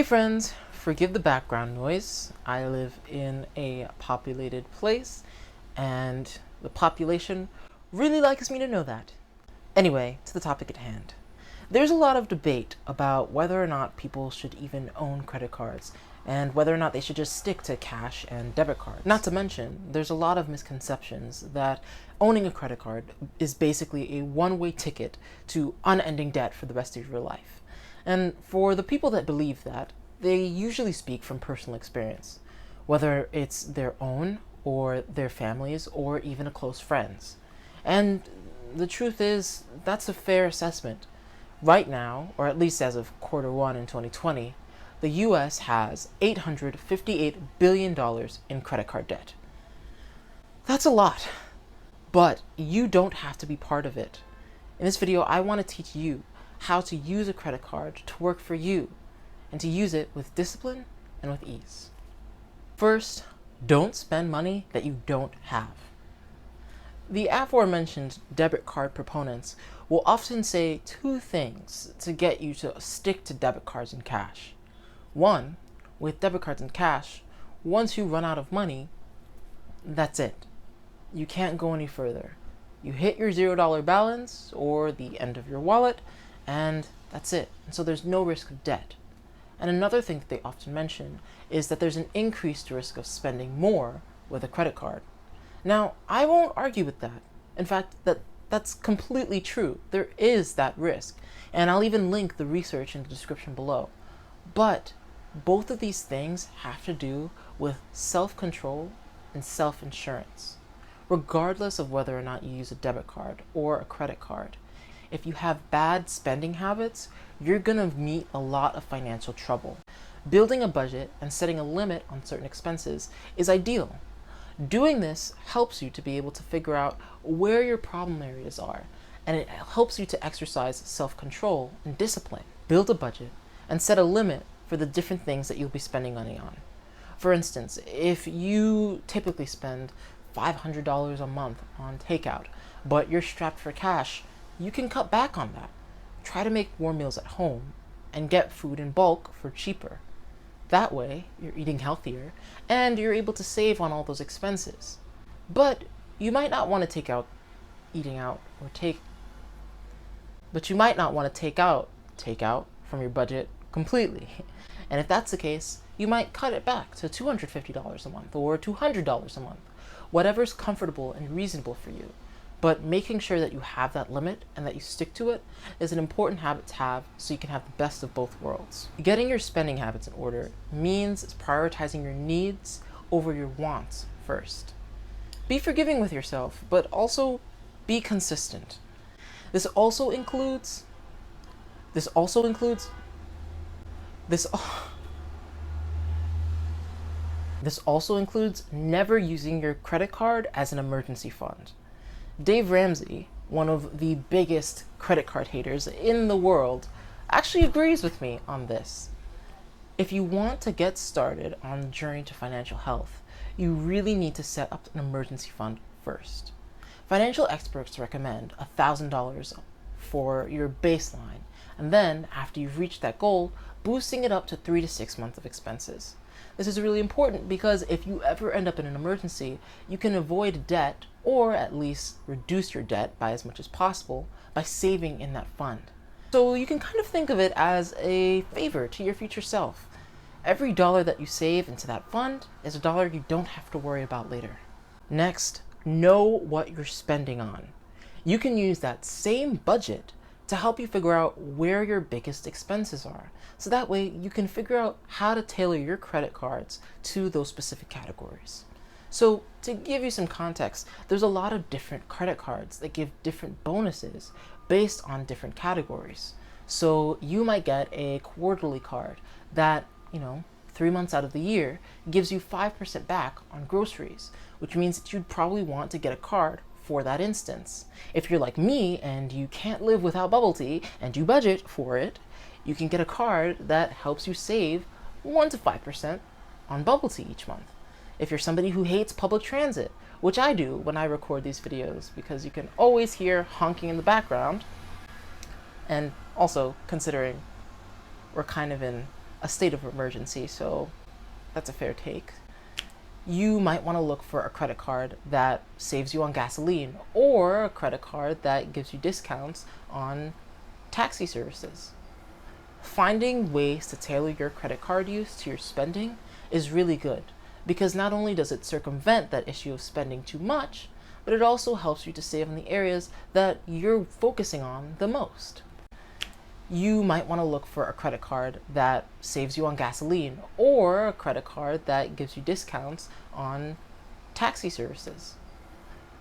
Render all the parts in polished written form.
Hey friends, forgive the background noise. I live in a populated place and the population really likes me to know that. Anyway, to the topic at hand. There's a lot of debate about whether or not people should even own credit cards and whether or not they should just stick to cash and debit cards. Not to mention, there's a lot of misconceptions that owning a credit card is basically a one-way ticket to unending debt for the rest of your life. And for the people that believe that, they usually speak from personal experience, whether it's their own or their families or even a close friend's. And the truth is, that's a fair assessment. Right now, or at least as of Q1 in 2020, the US has $858 billion in credit card debt. That's a lot, but you don't have to be part of it. In this video, I want to teach you how to use a credit card to work for you and to use it with discipline and with ease. First, don't spend money that you don't have. The aforementioned debit card proponents will often say two things to get you to stick to debit cards and cash. One, with debit cards and cash, once you run out of money, that's it. You can't go any further. You hit your $0 balance or the end of your wallet, and that's it. And so there's no risk of debt. And another thing that they often mention is that there's an increased risk of spending more with a credit card. Now, I won't argue with that. In fact, that's completely true. There is that risk. And I'll even link the research in the description below. But both of these things have to do with self-control and self-insurance. Regardless of whether or not you use a debit card or a credit card, if you have bad spending habits, you're gonna meet a lot of financial trouble. Building a budget and setting a limit on certain expenses is ideal. Doing this helps you to be able to figure out where your problem areas are, and it helps you to exercise self-control and discipline. Build a budget and set a limit for the different things that you'll be spending money on. For instance, if you typically spend $500 a month on takeout, but you're strapped for cash, you can cut back on that. Try to make more meals at home and get food in bulk for cheaper. That way, you're eating healthier and you're able to save on all those expenses. But you might not want to take out takeout from your budget completely. And if that's the case, you might cut it back to $250 a month or $200 a month, whatever's comfortable and reasonable for you. But making sure that you have that limit and that you stick to it is an important habit to have so you can have the best of both worlds. Getting your spending habits in order means prioritizing your needs over your wants first. Be forgiving with yourself, but also be consistent. This also includes never using your credit card as an emergency fund. Dave Ramsey, one of the biggest credit card haters in the world, actually agrees with me on this. If you want to get started on the journey to financial health, you really need to set up an emergency fund first. Financial experts recommend $1,000 for your baseline, and then, after you've reached that goal, boosting it up to 3 to 6 months of expenses. This is really important because if you ever end up in an emergency, you can avoid debt or at least reduce your debt by as much as possible by saving in that fund. So you can kind of think of it as a favor to your future self. Every dollar that you save into that fund is a dollar you don't have to worry about later. Next, know what you're spending on. You can use that same budget to help you figure out where your biggest expenses are. So that way you can figure out how to tailor your credit cards to those specific categories. So to give you some context, there's a lot of different credit cards that give different bonuses based on different categories. So you might get a quarterly card that, 3 months out of the year gives you 5% back on groceries, which means that you'd probably want to get a card for that instance. If you're like me and you can't live without bubble tea and you budget for it, you can get a card that helps you save 1 to 5% on bubble tea each month. If you're somebody who hates public transit, which I do when I record these videos because you can always hear honking in the background, and also considering we're kind of in a state of emergency, so that's a fair take. You might want to look for a credit card that saves you on gasoline, or a credit card that gives you discounts on taxi services. Finding ways to tailor your credit card use to your spending is really good, because not only does it circumvent that issue of spending too much, but it also helps you to save on the areas that you're focusing on the most. You might want to look for a credit card that saves you on gasoline, or a credit card that gives you discounts on taxi services.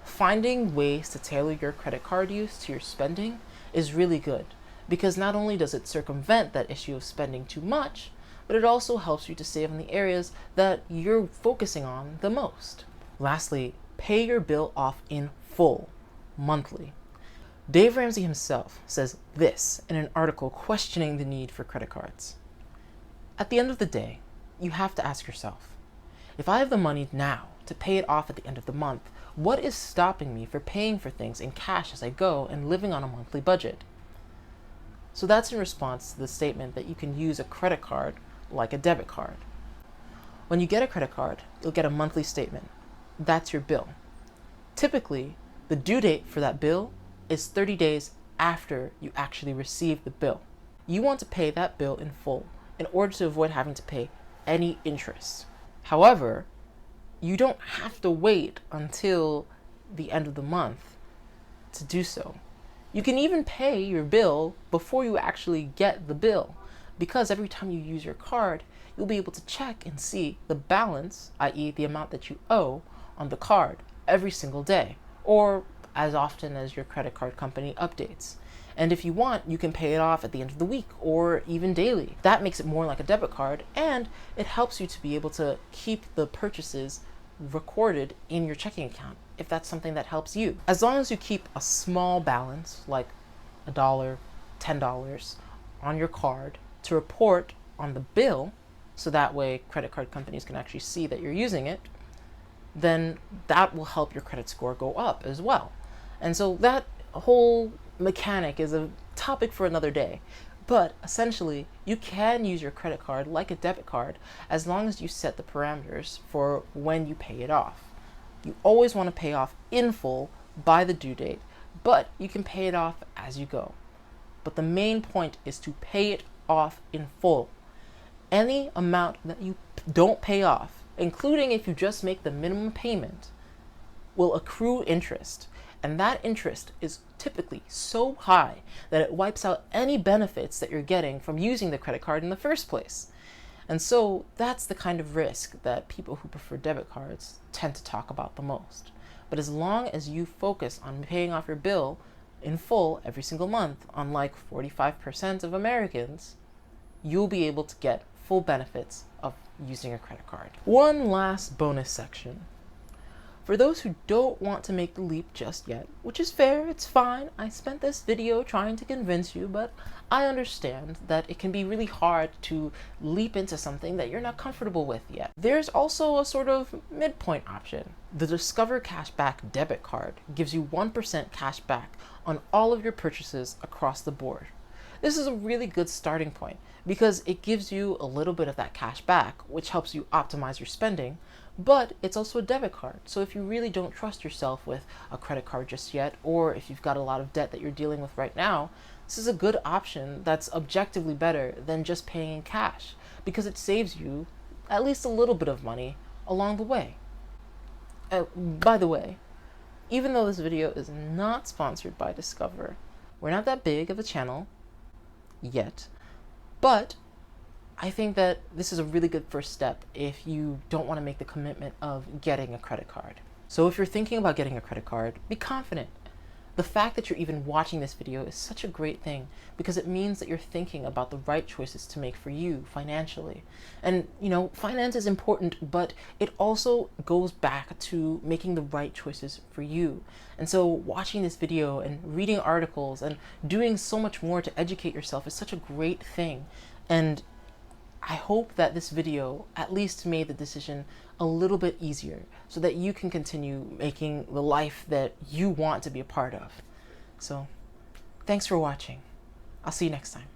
Finding ways to tailor your credit card use to your spending is really good, because not only does it circumvent that issue of spending too much, but it also helps you to save on the areas that you're focusing on the most. Lastly, pay your bill off in full, monthly. Dave Ramsey himself says this in an article questioning the need for credit cards. At the end of the day, you have to ask yourself, if I have the money now to pay it off at the end of the month, what is stopping me for paying for things in cash as I go and living on a monthly budget? So that's in response to the statement that you can use a credit card like a debit card. When you get a credit card, you'll get a monthly statement. That's your bill. Typically, the due date for that bill is 30 days after you actually receive the bill. You want to pay that bill in full in order to avoid having to pay any interest. However, you don't have to wait until the end of the month to do so. You can even pay your bill before you actually get the bill, because every time you use your card, you'll be able to check and see the balance, i.e. the amount that you owe on the card every single day, or as often as your credit card company updates. And if you want, you can pay it off at the end of the week or even daily. That makes it more like a debit card, and it helps you to be able to keep the purchases recorded in your checking account, if that's something that helps you. As long as you keep a small balance, like $1, $10, on your card to report on the bill, so that way credit card companies can actually see that you're using it, then that will help your credit score go up as well. And so that whole mechanic is a topic for another day. But essentially, you can use your credit card like a debit card as long as you set the parameters for when you pay it off. You always want to pay off in full by the due date, but you can pay it off as you go. But the main point is to pay it off in full. Any amount that you don't pay off, including if you just make the minimum payment, will accrue interest. And that interest is typically so high that it wipes out any benefits that you're getting from using the credit card in the first place. And so that's the kind of risk that people who prefer debit cards tend to talk about the most. But as long as you focus on paying off your bill in full every single month, unlike 45% of Americans, you'll be able to get full benefits of using a credit card. One last bonus section. For those who don't want to make the leap just yet, which is fair, it's fine. I spent this video trying to convince you, but I understand that it can be really hard to leap into something that you're not comfortable with yet. There's also a sort of midpoint option. The Discover Cashback debit card gives you 1% cash back on all of your purchases across the board. This is a really good starting point because it gives you a little bit of that cash back, which helps you optimize your spending, but it's also a debit card. So if you really don't trust yourself with a credit card just yet, or if you've got a lot of debt that you're dealing with right now, this is a good option that's objectively better than just paying in cash because it saves you at least a little bit of money along the way. By the way, even though this video is not sponsored by Discover, we're not that big of a channel yet, but I think that this is a really good first step if you don't want to make the commitment of getting a credit card. So if you're thinking about getting a credit card, be confident. The fact that you're even watching this video is such a great thing because it means that you're thinking about the right choices to make for you financially. And finance is important, but it also goes back to making the right choices for you. And so watching this video and reading articles and doing so much more to educate yourself is such a great thing. And I hope that this video at least made the decision a little bit easier so that you can continue making the life that you want to be a part of. So, thanks for watching. I'll see you next time.